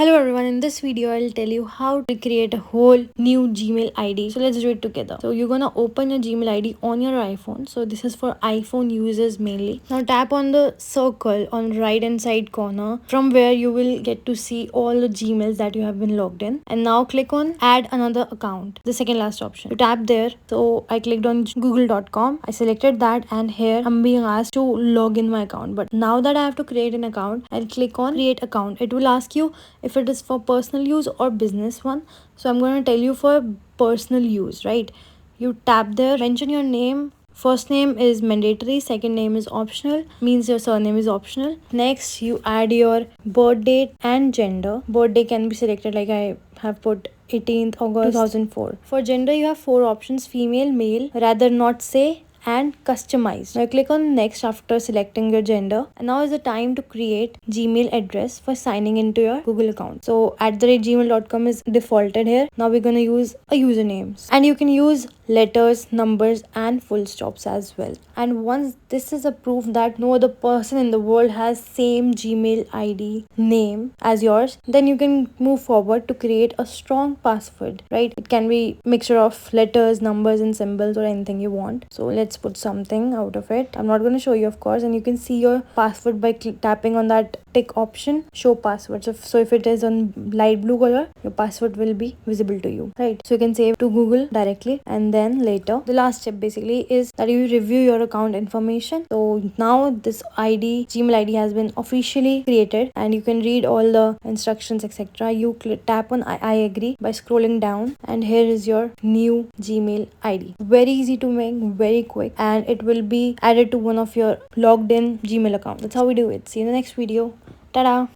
Hello everyone, in this video I'll tell you how to create a whole new Gmail ID. So let's do it together. So you're gonna open your Gmail ID on your iPhone. So this is for iPhone users mainly. Now tap on the circle on right hand side corner from where you will get to see all the Gmails that you have been logged in. And now click on add another account, the second last option. You tap there. So I clicked on google.com. I selected that and here I'm being asked to log in my account. But now that I have to create an account, I'll click on create account. It will ask you if it is for personal use or business one. So I'm going to tell you for personal use, right? You tap there, mention your name. First name is mandatory, second name is optional, means your surname is optional. Next you add your birth date and gender. Birthday can be selected like I have put 18th August 2004. For gender you have 4 options: female, male, rather not say, and customize. Now click on next after selecting your gender, and now is the time to create Gmail address for signing into your Google account. So @gmail.com is defaulted here. Now we're gonna use a username, and you can use letters, numbers, and full stops as well. And once this is a proof that no other person in the world has same Gmail ID name as yours, then you can move forward to create a strong password, right? It can be mixture of letters, numbers, and symbols, or anything you want. So let's put something out of it. I'm not going to show you, of course, and you can see your password by tapping on that tick option, show password. So if it is on light blue color, your password will be visible to you, right? So you can save to Google directly, and then later the last step basically is that you review your account information. So now this Gmail ID has been officially created, and you can read all the instructions, etc. You tap on I agree by scrolling down, and here is your new Gmail ID. Very easy to make, very quick, and it will be added to one of your logged in Gmail account. That's how we do it. See you in the next video. Ta-da!